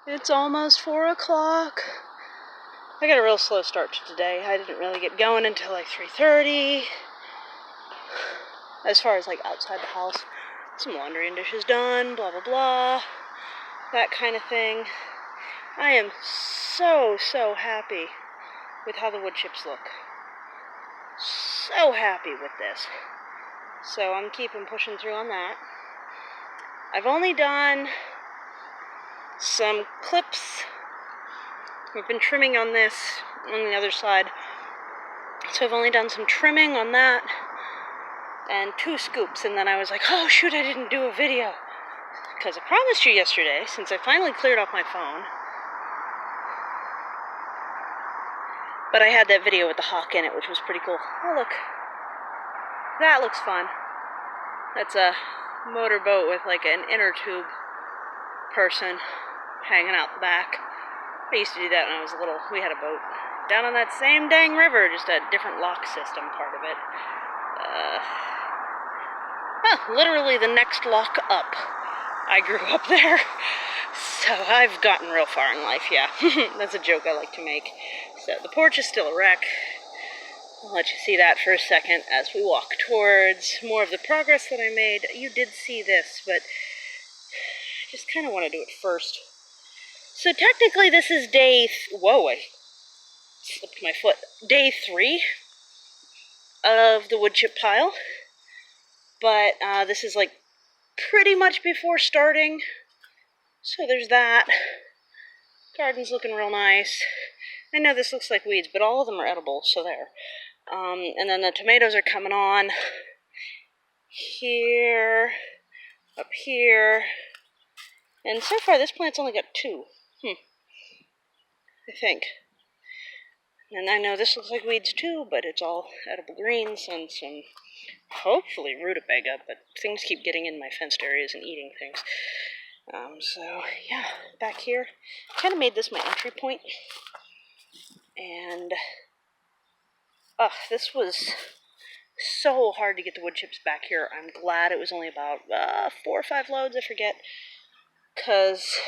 It's almost 4 o'clock. I got a real slow start to today. I didn't really get going until like 3:30. As far as like outside the house, some laundry and dishes done, blah, blah, blah. That kind of thing. I am so happy with how the wood chips look. So happy with this. So I'm keeping pushing through on that. I've only done some clips. We've been trimming on this on the other side. So I've only done some trimming on that and 2 scoops, and then I was like, oh shoot, I didn't do a video. Because I promised you yesterday, since I finally cleared off my phone. But I had that video with the hawk in it, which was pretty cool. Oh look, that looks fun. That's a motorboat with like an inner tube person hanging out the back. I used to do that when I was little. We had a boat down on that same dang river, just a different lock system part of it. Literally the next lock up. I grew up there. So I've gotten real far in life, yeah. That's a joke I like to make. So the porch is still a wreck. I'll let you see that for a second as we walk towards more of the progress that I made. You did see this, but I just kind of want to do it first. So technically this is day, whoa, I slipped my foot. Day 3 of the wood chip pile. But this is like pretty much before starting. So there's that. Garden's looking real nice. I know this looks like weeds, but all of them are edible, so there. And then the tomatoes are coming on here, up here. And so far this plant's only got 2. I think. And I know this looks like weeds too, but it's all edible greens and some, hopefully, rutabaga, but things keep getting in my fenced areas and eating things. So, yeah, back here. Kind of made this my entry point. And, this was so hard to get the wood chips back here. I'm glad it was only about 4 or 5 loads, I forget. Because,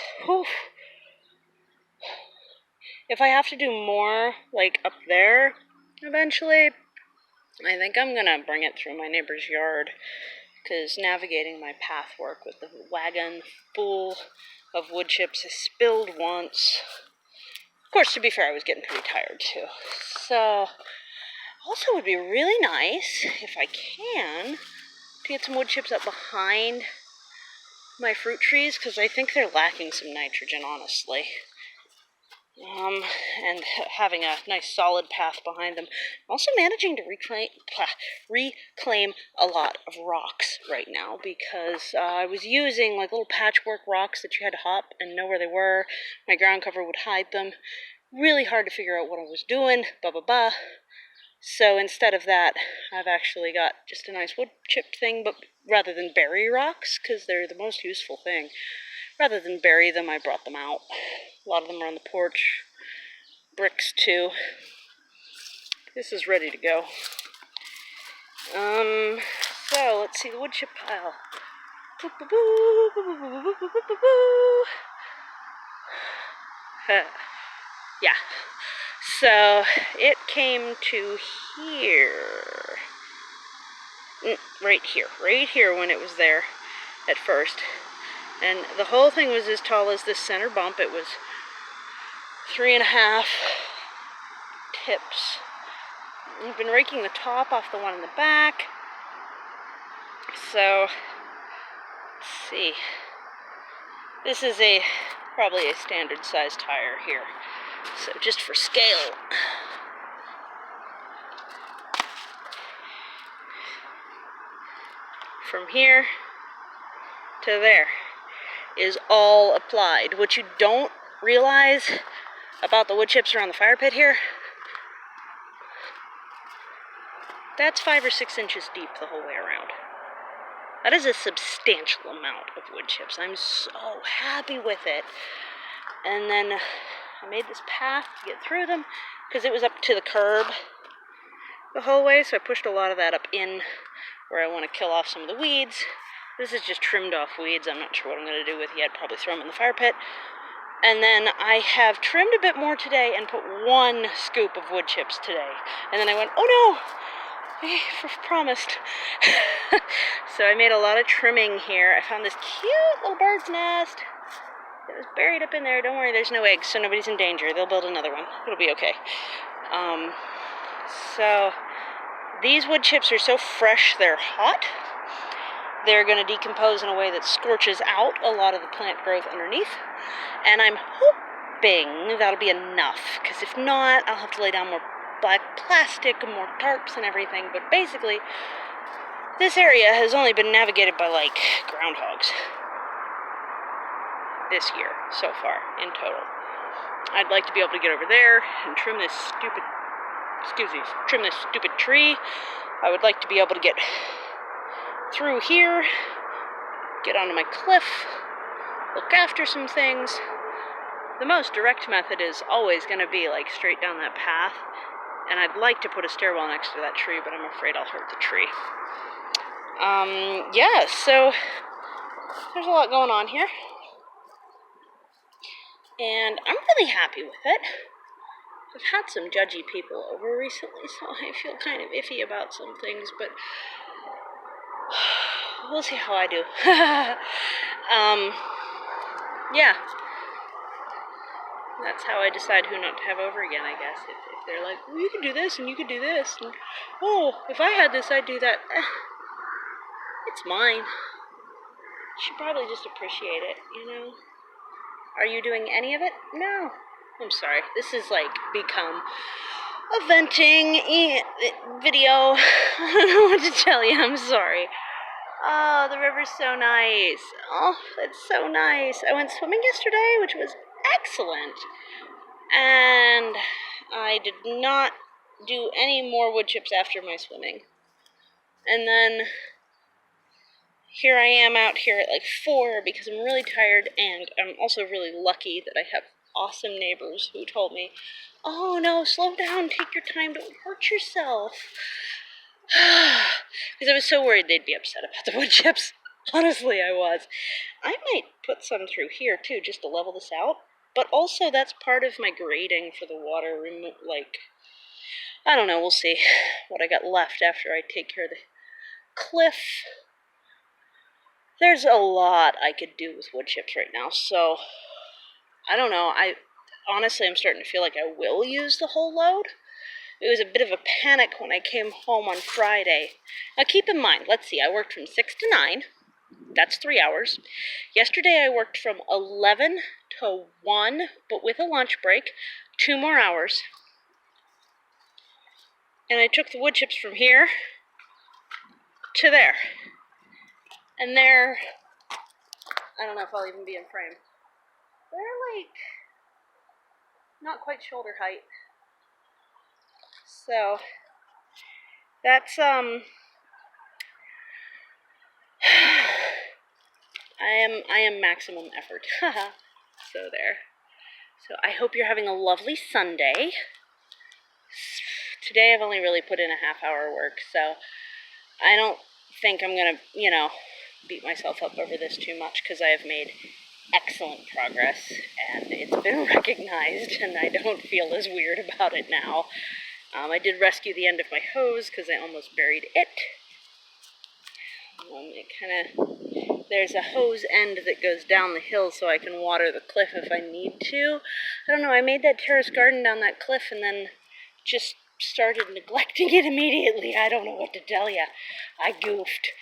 if I have to do more, like, up there, eventually, I think I'm going to bring it through my neighbor's yard. Because navigating my path work with the wagon full of wood chips, I spilled once. Of course, to be fair, I was getting pretty tired, too. So, also would be really nice, if I can, to get some wood chips up behind my fruit trees, because I think they're lacking some nitrogen, honestly. And having a nice solid path behind them. I'm also managing to reclaim a lot of rocks right now, because I was using like little patchwork rocks that you had to hop and know where they were. My ground cover would hide them. Really hard to figure out what I was doing, So instead of that, I've actually got just a nice wood chip thing, but rather than bury rocks, because they're the most useful thing, rather than bury them, I brought them out. A lot of them are on the porch. Bricks, too. This is ready to go. So, let's see the wood chip pile. Yeah. So, it came to here. Right here when it was there at first. And the whole thing was as tall as this center bump. It was 3.5 tips. I've been raking the top off the one in the back. So, let's see. This is probably a standard size tire here. So just for scale. From here to there is all applied. What you don't realize about the wood chips around the fire pit here, that's 5 or 6 inches deep the whole way around. That is a substantial amount of wood chips. I'm so happy with it. And then I made this path to get through them because it was up to the curb the whole way, so I pushed a lot of that up in where I want to kill off some of the weeds. This is just trimmed off weeds. I'm not sure what I'm going to do with yet. Probably throw them in the fire pit. And then I have trimmed a bit more today and put 1 scoop of wood chips today. And then I went, oh no, I promised. So I made a lot of trimming here. I found this cute little bird's nest. It was buried up in there. Don't worry, there's no eggs, so nobody's in danger. They'll build another one. It'll be okay. So these wood chips are so fresh, they're hot. They're going to decompose in a way that scorches out a lot of the plant growth underneath. And I'm hoping that'll be enough, because if not, I'll have to lay down more black plastic and more tarps and everything. But basically, this area has only been navigated by, like, groundhogs this year so far in total. I'd like to be able to get over there and trim this stupid tree. I would like to be able to get through here, get onto my cliff, look after some things. The most direct method is always going to be like straight down that path, and I'd like to put a stairwell next to that tree, but I'm afraid I'll hurt the tree. Yeah, so there's a lot going on here, and I'm really happy with it. I've had some judgy people over recently, so I feel kind of iffy about some things, but we'll see how I do. Yeah. That's how I decide who not to have over again, I guess. If they're like, well, you can do this, and you can do this, and, oh, if I had this, I'd do that. It's mine. You should probably just appreciate it, you know? Are you doing any of it? No. I'm sorry. This has, like, become a venting video. I don't know what to tell you. I'm sorry. Oh, the river's so nice. Oh, it's so nice. I went swimming yesterday, which was excellent. And I did not do any more wood chips after my swimming. And then here I am out here at like 4 because I'm really tired, and I'm also really lucky that I have awesome neighbors who told me, oh no, slow down, take your time, don't hurt yourself. Because I was so worried they'd be upset about the wood chips. Honestly, I was. I might put some through here too, just to level this out. But also, that's part of my grading for the water. Like, I don't know, we'll see what I got left after I take care of the cliff. There's a lot I could do with wood chips right now, so I don't know. Honestly, I'm starting to feel like I will use the whole load. It was a bit of a panic when I came home on Friday. Now, keep in mind, let's see, I worked from 6 to 9. That's 3 hours. Yesterday, I worked from 11 to 1, but with a lunch break, 2 more hours. And I took the wood chips from here to there. And they're, I don't know if I'll even be in frame. They're like, not quite shoulder height. So, that's, I am maximum effort. So there. So I hope you're having a lovely Sunday. Today I've only really put in a half-hour work, so I don't think I'm going to, beat myself up over this too much, because I have made excellent progress, and it's been recognized, and I don't feel as weird about it now. I did rescue the end of my hose, because I almost buried it. There's a hose end that goes down the hill so I can water the cliff if I need to. I don't know, I made that terrace garden down that cliff and then just started neglecting it immediately. I don't know what to tell you. I goofed.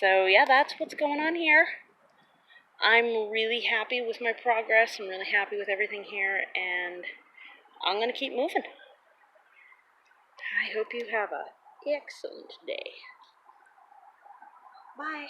So yeah, that's what's going on here. I'm really happy with my progress. I'm really happy with everything here, and I'm going to keep moving. I hope you have an excellent day. Bye.